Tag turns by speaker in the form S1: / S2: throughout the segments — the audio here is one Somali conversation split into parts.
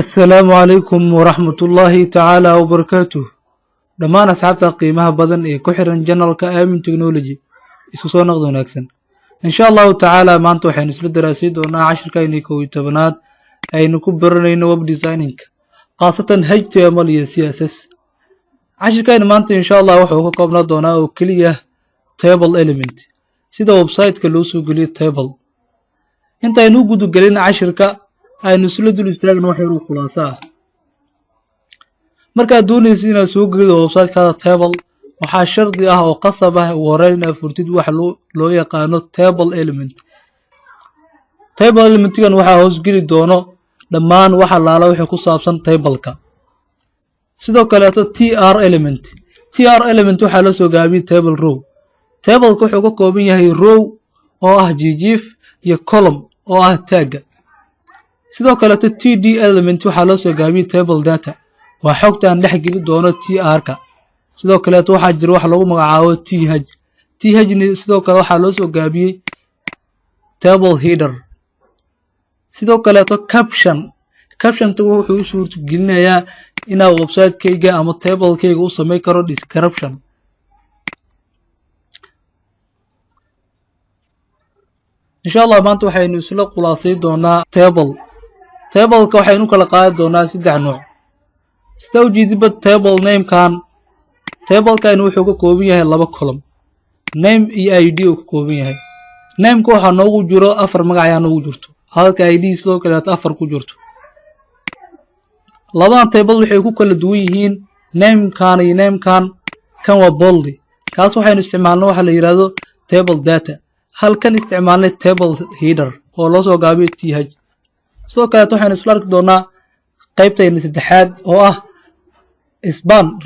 S1: Assalaamu calaykum waraxmatullaahi tacaala wabarakaatuh. Dhammaan asxaabta qiimaha badan ee ku xiran janalka Aamin Technology isku soo noqdo wanaagsan. Insha Allahu tacaala maanta waxaynu isla daraasay doonaa cashirkayni 11aad aynu ku baranayno web designing khaasatan HTML iyo CSS. Cashirkayni maanta insha Allah wuxuu ka koobnaa doonaa oo kaliya table element sida website-ka loo soo geliyo table. Intaynu gudu galin cashirka aynu isla dul istaagno wax yar oo khulaaso ah. Markaad doonaysid inaad soo gelido website-kaada table waxaa shardi ah oo qasab ah ugu horreyn inaad furtid wax loo yaqaano table element. Table element-gan waxaa hoos geli doono dhammaan wax allaala wixii ku saabsan table-ka. Sidoo kaleeto tr element waxaa la soo gaabiyay table row. Table-ka wuxuu ka kooban yahay row oo ah jijiif iyo column oo ah tagga. Sidoo kaleeto td element waxaa loo soo gaabiyay table data waa xogta aan dhex geli doono tr-ka. Sidoo kaleeto waxaa jira wax lagu magacaabo th sidoo kale waxaa loo soo gaabiyay table header. Sidoo kaleeto caption-ta wuxuu u suurto gelinayaa inaa website-kayga ama table-kayga u samayn karo description. insha Allah maanta waxaynu isla khulaasay doonaa table-ka waxaynu kala qaadi doonaa 3 nooc. sida ujeedinba table name-kan table-kan wuxuu ka kooban yahay 2 column name iyo id uu ka kooban yahay. Name-ka waxaa noogu jiro 4 magac ayaa noogu jirto halka id sidoo kale 4 ku jirto. Labadan table waxay ku kala duwan yihiin name-kan iyo name-kan. Kan waa bold kaas waxaynu isticmaalnaa waxa la yiraahdo table data halkan isticmaalnay table header oo loo soo gaabiyay th. Sidoo kale waxaynu isla arki doonaa qaybtayna saddexaad oo ah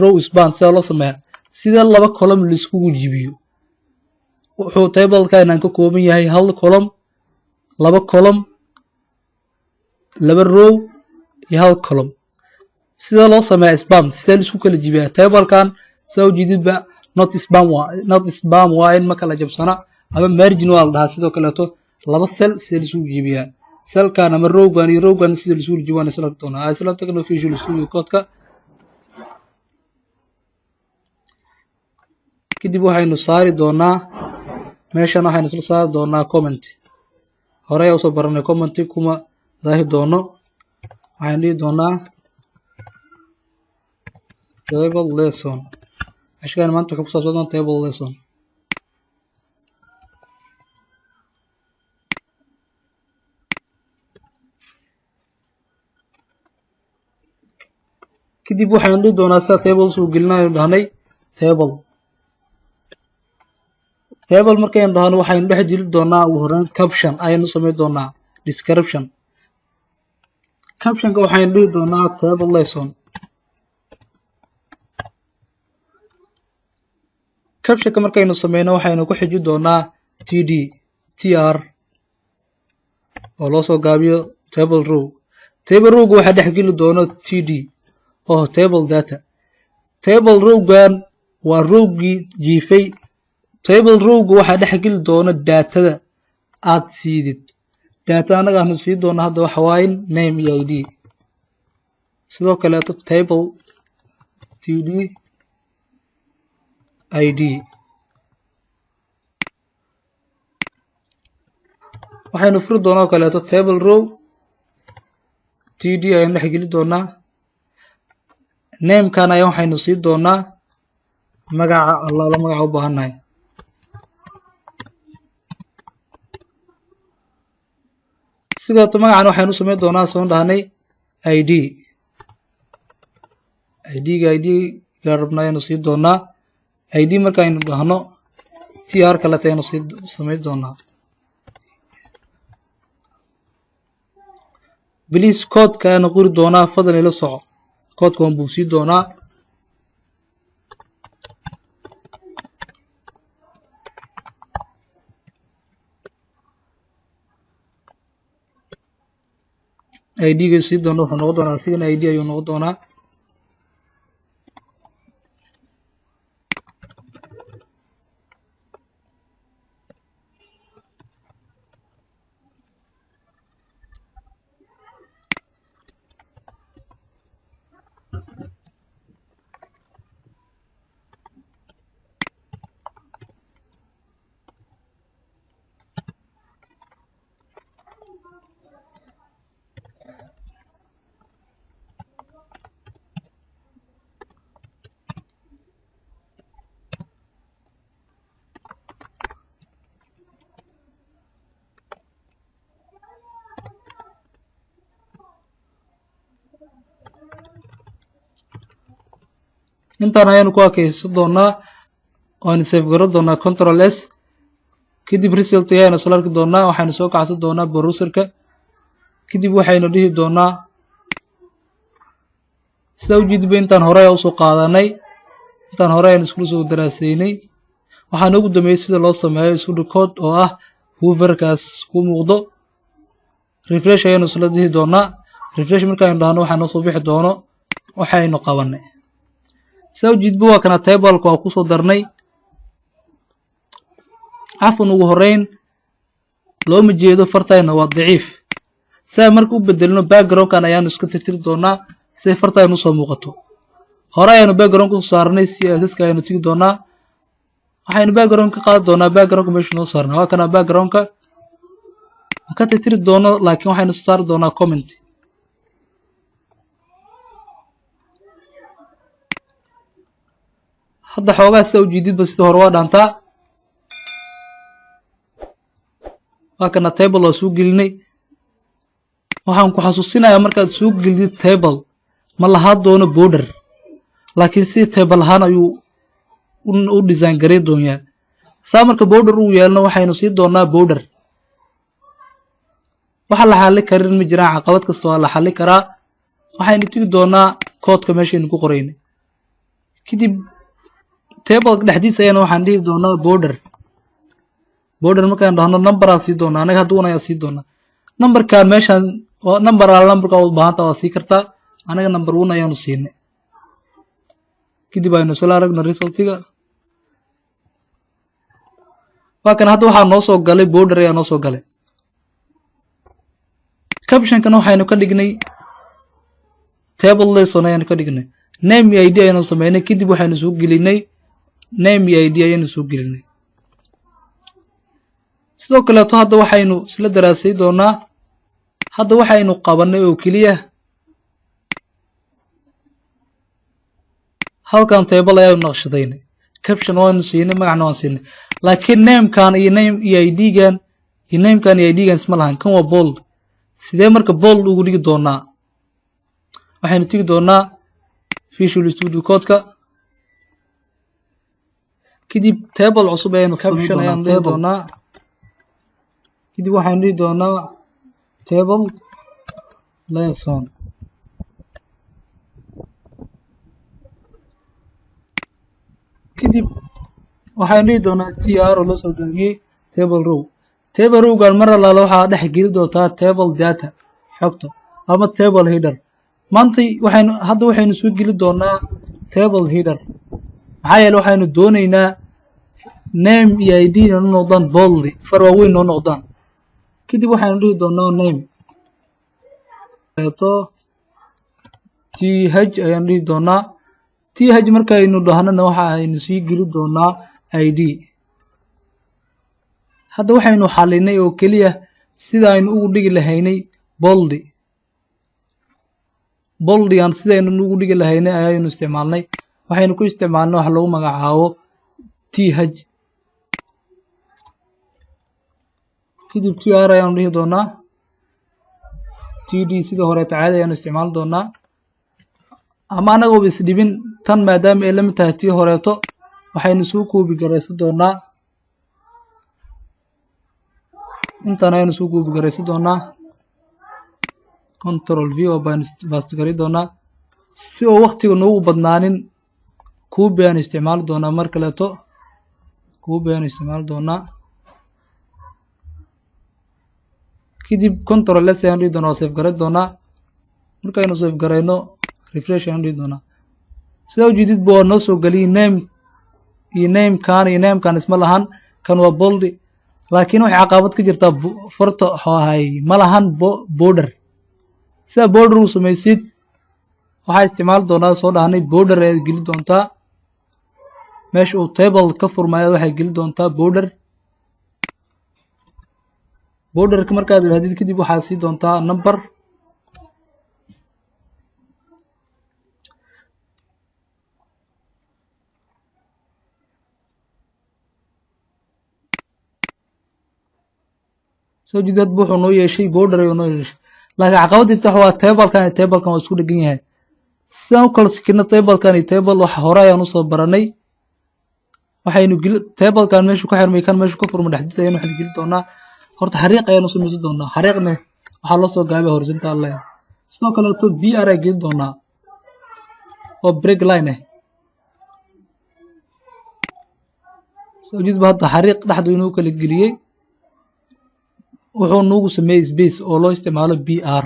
S1: row span sida loo sameeyo sida 2 column la isku jibiyo. Wuxuu table-kan ka kooban yahay 1 column 2 column 2 row iyo 1 column. sida loo sameeyo sida la isku kala jibiyaa table-kan sida ujeedinba not spam waa in ma kala jabsana ama margin waa la dhahaa. Sidoo kale 2 cell sida la isku jibiyaa cell-kan ama row-gan iyo row-gan sida la isku jibiyaan isla doonaa isla tagno Visual Studio Code-ka. kadib waxaynu saari doonaa meeshan waxaynu isla saari doonaa comment hore u soo baranay comment kuma daahi doono. waxaan dhihi doonaa table lesson ashkan maanta wuxuu ku saabsan doonaa table lesson. kadib waxaan dhihi doonaa sida table soo gelinayo dhahnay table markaynu dhahno waxaynu dhex jili doonaa ugu horreyn caption ayaynu samayn doonaa description. Caption-ka waxaynu dhihi doonaa table lesson. Caption-ka markaynu sameyno waxaynu ku xiji doonaa tr oo loo soo gaabiyo table row. Table row-ga waxaa dhex geli doono td oo table data. Table row-gan waa row-gii jiifay. Table row-ga waxaa dhex geli doono datada aad siidid. Data anaga aanu sii doono hadda waxa waaye name iyo id. sidoo kale table td id. waxaynu furi doonaa kaleeto table row td ayaynu dhex geli doonaa. name-kan ayaa waxaynu sii doonaa magaca allaala magaca u baahannahay. sidoo magacan waxaynu samayn doonaa soo dhahnay id-ga rabna ayaynu sii doonaa. id markaynu dhahno tr kale ayaynu sii samayn doonaa. please code-ka ayaynu qori doonaa fadlan ila soco code-kan buu sii doonaa. id-ga sii doono wuxuu noqon doonaa asigana id ayuu noqon doonaa. intaan ayaynu ku akaysan doonaa oon save garan doonaa control s kadib result ayaynu isla arki doonaa waxaynu soo kacsan doonaa browserka kadib waxaynu dhihi doonaa sida ujeedba intaan hore usoo qaadanay intaan hore aynu iskula soo daraasaynay waxaan ugu dambeeyay sida loo sameeyo isku code oo ah hooverkaas ku muuqdo refresh ayaynu isla dhihi doonaa refresh markaaynu dhahno waxaa noo soo bixi doono waxaynu qabanay sida ujeedba waa kana tableka waa kusoo darnay cafwan ugu horeyn looma jeedo fartayna waa daciif saa marka u bedelno backgroundkan ayaanu iska tirtiri doonaa si fartaynu usoo muuqato hore ayaynu background ku saarnay css-ka ayaynu tigi doonaa waxaynu background ka qaadi doonaa backgroundka meesha noo saarnaa waa kana backgroundka ka tirtiri doono laakiin waxaynu soo saari doonaa comment hadda xoogaa sida ujeedidba sida hore waa dhaantaa waa kana table waa soo gelinay waxaan ku xasuusinayaa markaad soo gelidid table ma lahaa doono border laakiin si table ahaan ayuu u design garay doonyaa saa marka border uu yeelno waxaynu sii doonaa border waxa la xalli karin ma jiraan caqabad kasta waa la xalli karaa waxaynu tigi doonaa koodka meeshaynu ku qoraynay kadib tableka dhexdiisa ayana waxaan dhihi doonaa border markaan dhahno number aan sii doonaa anaga hadda un ayaa sii doonaa numberkan meeshaan number al numberka u baahanta waa sii kartaa anaga number 1 ayaanu siinay kadib aynu isla aragno resultiga waa kan hadda waxaa noo soo galay border ayaa noo soo galay captionkana waxaynu ka dhignay table lesson ayaanu ka dhignay name iyo id ayaanu sameynay kadib waxaynu soo gelinay name iyo id ayaanu soo gelinay sidoo kale hadda waxaynu isla daraasay doonaa hadda waxaynu qabanay oo kaliya halkan table ayaynu naqshadaynay caption waanu siinay magacna waan siinay laakiin namekan iyo id-gan iyo namekan iyo id-gan isma lahan kan waa bold sidee marka bold ugu dhigi doonaa waxaynu tigi doonaa Visual Studio Code-ka kadib table cusub ayaynu caption ayaan dhihi doonaa kadib waxaan dhihi doonaa table lesson kadib waxaan dhihi doonaa tr oo la soo gaabiyey table row-gan mar allaala waxaa dhex geli doontaa table data xogta ama table header maanta waxaynu soo geli doonaa table header maxaa yeele waxaynu doonaynaa name iyo id inay noqdaan boldly far waaweyn noo noqdaan kadib waxaynu dhihi doonaa name th ayaan dhihi doonaa th markaynu dhahnana waxa aynu sii geli doonaa id hadda waxaynu xalinay oo keliya sida aynu ugu dhigi lahaynay boldigan sidaynu ugu dhigi lahaynay ayaynu isticmaalnay waxaynu ku isticmaalnay wax lagu magacaabo th kadib tr ayaanu dhihi doonaa td sida horeeta caadi ayaanu isticmaali doonaa ama anagooba isdhibin tan maadaama ay la mid tahay tii horeeto waxaynu soo koobi garaysan doonaa intaan ayaynu soo koobi garaysan doonaa control v oo bast gari doonaa si oo waqtiga noogu badnaanin kuubi ayaan isticmaali doonaa mar kaleeto kuubi ayaan isticmaali doonaa kadib control s ayaan dhihi doonaa oo save garay doonaa markaynu save garayno refresh ayaan dhihi doonaa sidaa ujeedidba waa noo soo geliyay name iyo namekan isma lahan kan waa boldy laakiin waxay caqabad ka jirtaa farta waxay ma lahan border sida border uu samaysid waxaa isticmaali doonaa soo dhahnay border ayaad geli doontaa meesha uu table ka furmaya waxay geli doontaa borderka markaad idhahdid kadib waxaad sii doontaa number soo jeedad wuxuu noo yeeshay border ayuu noo yeeshay laakiin caqabad jirta waa tablekan waa isku dhagan yahay sidaan u kala sikino tablekan iyo table waxa hore ayaan usoo baranay waxaynu tablekan meeshu ka xirmay kan meeshu ka furmo dhexdiisa ayaynu waxaan gelin doonaa horta xariiq ayaanu samaysan doonaa xariiqna waxaa loo soo gaabay horizontal line sidoo kale br ay gelin doonaa oo break line soo jidba hadda xariiq dhexdu inuu kala geliyay wuxuu noogu sameeyay space oo loo isticmaalo br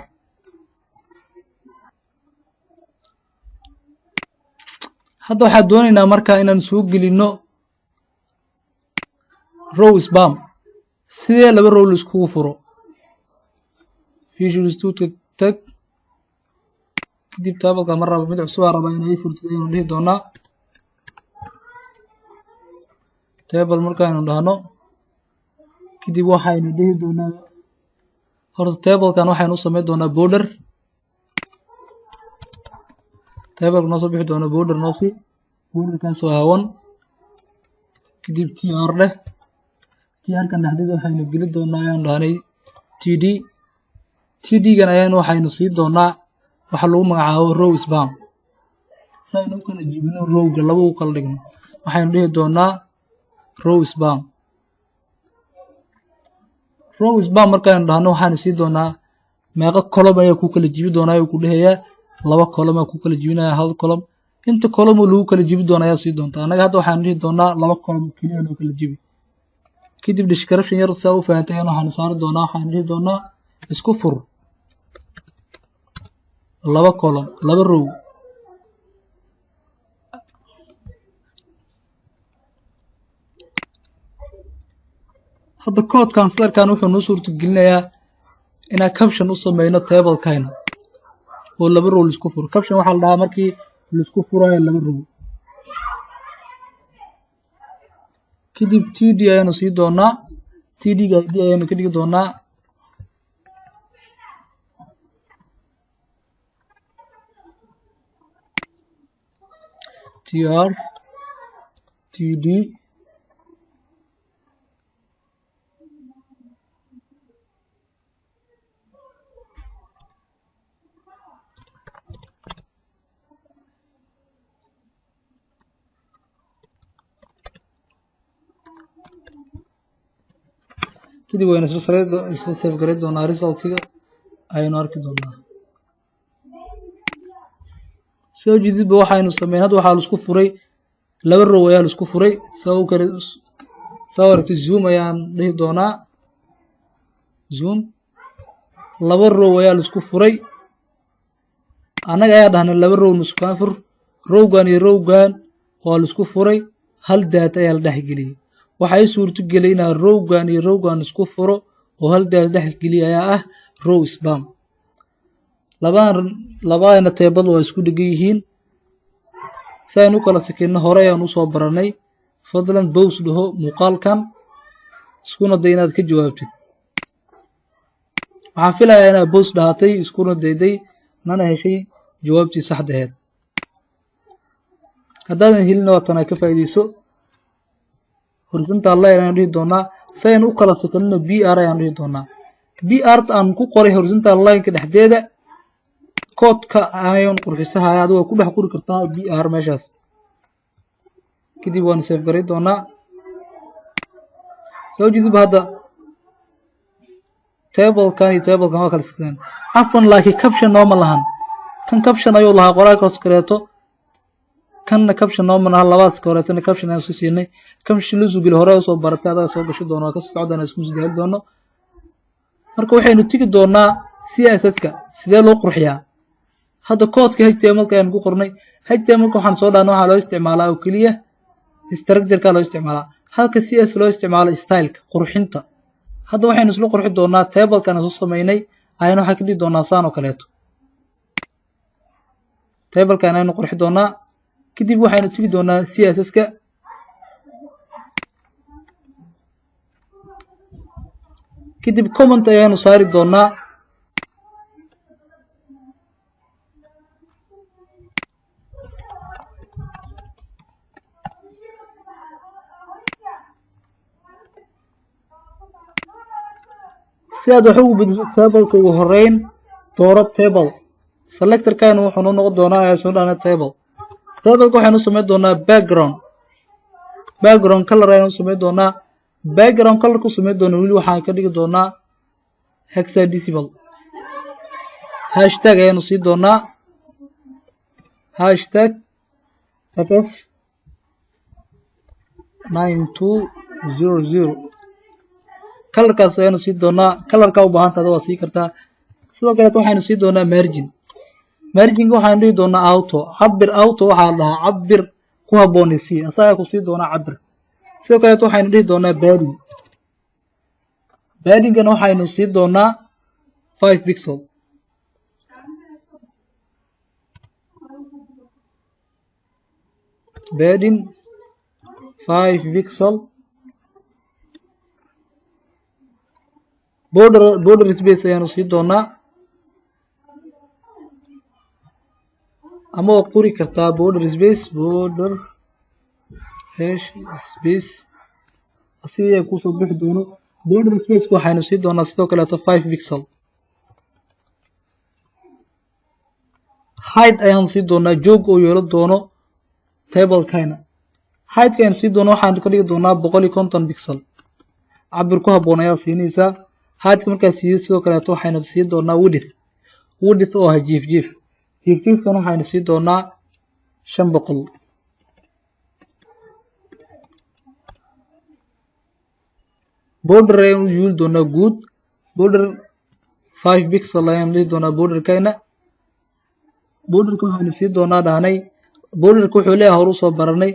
S1: hadda waxaan doonaynaa markaa inaan soo gelino row spam sidee laba row la iskugu furo Visual Studio tag kadib tablekan mar raba mid cusub raba inay furto ayaan dhihi doonaa table markaanu dhahno kadib waxaynu dhihi doonaa horta tablekan waxaynu u sameyn doonaa border table noo soo bixi doona border noofi borderkaas oo hawan kadib tr leh tr kan dhexdeeda waxaynu gelin doonaa ayaan dhahnay td gan ayaan waxaynu sii doonaa waxa lagu magacaabo row spam saynu u kala jibino rowga laba u kala dhigno waxaynu dhihi doonaa row spam markaanu dhahno waxaan sii doonaa meeqa column ayaa ku kala jibi doonaa ayuu ku dhahayaa laba column ayaa ku kala jibinaya hal column inta column lagu kala jibi doonaa ayaa sii doontaa anaga hadda waxaan dhihi doonaa laba column kaliya loo kala jibi kadib description yar saa u faahantay waxaan saari doonaa waxaan dhihi doonaa isku fur laba column laba row hadda koodkan sidarkan wuxuu noo suurto gelinayaa inaan caption u sameyno tablekayna oo laba row la isku furo caption waxaa la dhahaa markii la isku furayo laba row kadib td ayaanu sii doonaa td ga id ayaanu ka dhigi doonaa tr td kadib waynu isla save garay doonaa resultiga ayaynu arki doonaa soo jididba waxaynu sameyn hadda waxaa la isku furay laba row ayaa la isku furay soo aragtay zoom ayaan dhihi doonaa zoom laba row ayaa la isku furay annaga ayaa dhahnay laba row nuskaan fur rowgan iyo rowgan waa la isku furay hal data ayaa la dhexgeliyey waxay suurto geliyay inaan rowgan iyo rowgan isku furo oo hal data dhexgeliya ayaa ah row spam labadana table waa isku dhigan yihiin saynu u kala sikino hore ayaan usoo baranay fadlan bows dhaho muuqaalkan iskuna day inaad ka jawaabtid waxaan filayaa inaad bows dhahatay iskuna dayday nana heshay jawaabtii saxda ahayd haddaadan helina waatana ka faa'iidayso horizontal line ayaan dhihi doonaa saynu u kala sikino br ayaan dhihi doonaa br aan ku qoray horizontal line-ka dhexdeeda koodka ayaan qurxisahaya adiga ku dhex qori kartaa br meeshaas kadib waan save garay doonaa soo jidib hadda tablekan iyo tablekan waa kala siktaan afan laakiin caption nooma lahan kan caption ayuu lahaa qoraalka hoos kareeto kanna caption nooma laha labadaas kareetana caption ayaan soo siinay caption loo soo geli hore usoo baratay adaga soo gasho doona ka soo socdana isku sideel doono marka waxaynu tigi doonaa css-ka sidee loo qurxiyaa hadda koodka html-ka ayaan ku qornay html-ka waxaan soo dhahnay waxaa loo isticmaalaa oo keliya structure-ka loo isticmaalaa halka cs loo isticmaalo style-ka qurxinta hadda waxaynu isla qurxi doonaa table-kan soo sameynay ayaan waxa ka dhigi doonaa saan oo kaleeto table-kan ayaynu qurxi doonaa kadib waxaynu tigi doonaa css-ka kadib comment ayaanu saari doonaa si aad wax ugu bedesho tableka ugu horeyn dooro table selector kan wuxuu noo noqon doonaa ayaa soo dhaana table waxaynu sameyn doonaa background color ayaynu sameyn doonaa background color ku sameyn doonaa wili waxaan ka dhigi doonaa hexadecimal hashtag ayaynu sii doonaa hashtag ff 9200 colorkaas ayaynu sii doonaa colorka u baahan tahay waa sii kartaa sidoo kale waxaynu sii doonaa margin waxaan dhihi doonaa auto waxaa la dhahaa cabir ku habboonaysi asaga ku sii doonaa cabir sidoo kale waxaynu dhihi doonaa paddingana waxaynu sii doonaa 5 pixel padding 5 pixel border space ayaynu sii doonaa ama waa qori kartaa border space asiga kusoo bixi doono border space waxaynu sii doonaa sidoo kale 5 pixel height ayaan sii doonaa joog oo yeelo doono table kayna height kan sii doono waxaan ka dhigi doonaa 150 pixel cabir ku habboon ayaa siinaysaa height markaa sidoo kale waxaynu sii doonaa width oo jiif kan waxaynu sii doonaa 500 border ayaynu yeeli doonaa guud border 5 pixel ayaynu dhihi doonaa borderkayna borderka waxaynu sii doonaa dhahnay borderka wuxuu leeyahay horu soo baranay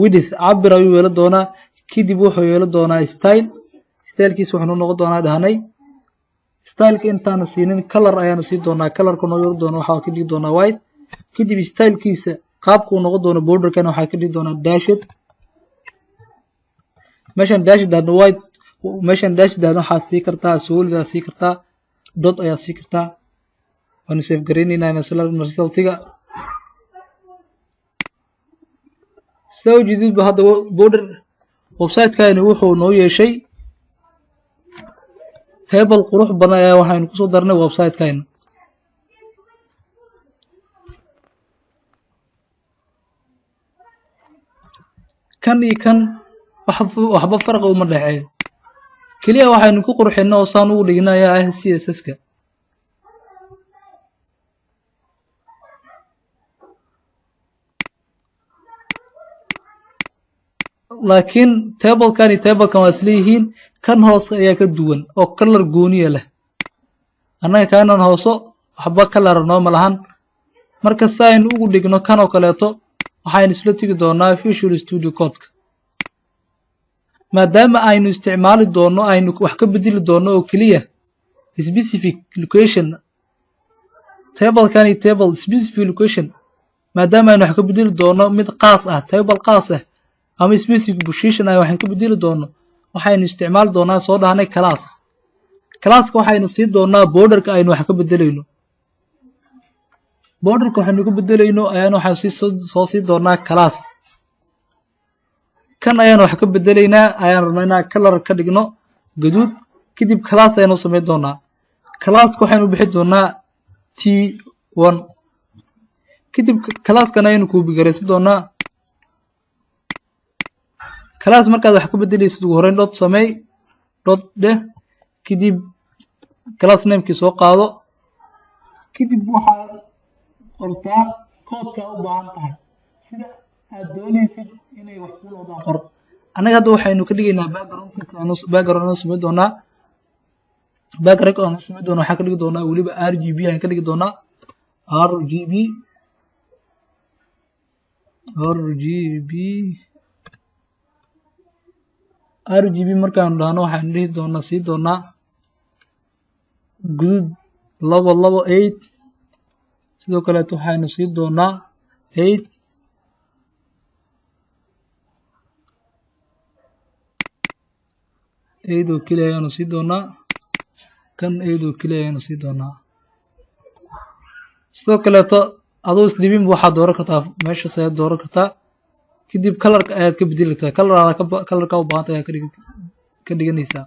S1: width cabir ayuu yeeli doonaa kadib wuxuu yeeli doonaa stylekiisa wuxuu noqon doonaa dhahnay styleka intaan siinin color ayaan sii doonaa colorka noo yeeli doona waxa ka dhigi doonaa white kadib stylekiisa qaabku noqon doono borderkana waxa ka dhigi doonaa dashed meeshan dashed waxa sii kartaa solid sii kartaa dot ayaa sii kartaa waan save gareynayna resultiga soo jidid hadda border website-kayna wuxuu noo yeeshay table qurux badan ayaa waxaynu ku soo darnay website-kayna kan iyo kan waxba farqi uma dhaxeeyo kaliya waxaynu ku qurxinaa oo saan ugu dhignayaa CSS-ka laakiin tablekan waa isleeyihiin kan hoose ayaa ka duwan oo color gooniya leh annaga kaanan hooso waxba color nooma lahan marka si aynu ugu dhigno kan oo kaleeto waxaynu isla tegi doonaa Visual Studio Code-ka maadaama aynu isticmaali doono aynu wax ka bedeli doono oo kaliya specific location table specific location maadaama aynu wax ka bedeli doono mid qaas ah table qaas ah ama specific position ay waxaan ka bedeli doono waxaynu isticmaali doonaa soo dhahnay classka waxaynu sii doonaa borderka aynu wax ka bedelayno borderka waxaynu ka bedelayno ayaan waxaan soo sii doonaa class kan ayaan wax ka bedelaynaa ayaan rabnaa color ka dhigno gaduud kadib class ayaan sameyn doonaa classka waxaynu bixi doonaa t1 kadib classkan ayaynu ku bigareysan doonaa class markaad wax ka bedelaysid ugu horeyn dot samey dot dheh kadib class name-kii soo qaado kadib waxaad qortaa koodka u baahan tahay sida aad doonaysid inay wax ku noqdaan qor anaga hadda waxaynu ka dhigaynaa background sameyn doonaa waxaan ka dhigi doonaa weliba RGB ayaan ka dhigi doonaa RGB markaan dhahno waxaan dhihi doonaa sii doonaa guduud 228 sidoo kale waxaynu sii doonaa 8 oo kaliya ayaanu sii doonaa kan 8 oo kaliya ayaanu sii doonaa sidoo kale adoo isdhibin waxaad dooran kartaa meeshaas ayaad dooran kartaa kadib colorka ayaad ka bedeli kartaa colorka u baahan tahay ka dhiganaysaa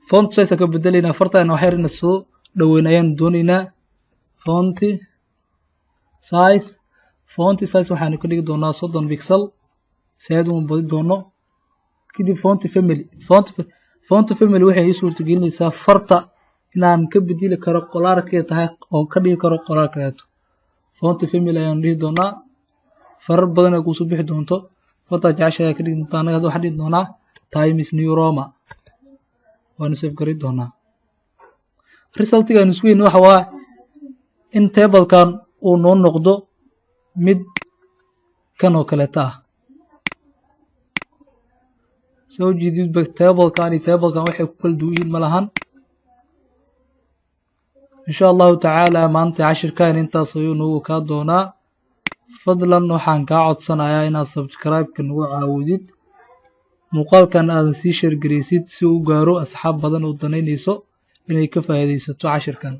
S1: font size ka bedelaynaa fartaan waxay rina soo dhaweyn ayaan doonaynaa. font size waxaanu ka dhigi doonaa 30 pixel si aad uma badi doono. kadib font family waxay ii suurtagelinaysaa farta inaan ka bedeli karo qoraarkeeda tahay oo ka dhigi karo qoraar kaleeto. font family ayaan dhihi doonaa. farar badan ay kusoo bixi doonto. farta jeceshahay ka dhigi doontaa. anaga waxaan dhihi doonaa Times New Roman. waan save gari doonaa. resultigan isku weyn waxa waa in tablekan uu noo noqdo mid kan oo kaleeta ah. soo jeedid tablekan iyo tablekan waxay ku kala duwan yihiin malahan. insha allahu tacaala maanta cashirkan intaas ayuu noogu kaa doonaa. fadlan waxaan kaa codsanayaa inaad subscribe-ka nagu caawidid, muuqaalkan aadan sii share garaysid si uu u gaaro asxaab badan oo danaynayso inay ka faa'iidaysato cashirkan.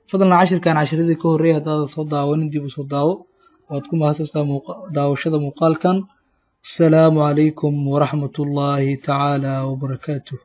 S1: fadlan cashirkan cashiradii ka horreeyay haddaadan soo daawanin dib u soo daawo. waad ku mahadsantaa daawashada muuqaalkan. السلام عليكم ورحمة الله تعالى وبركاته.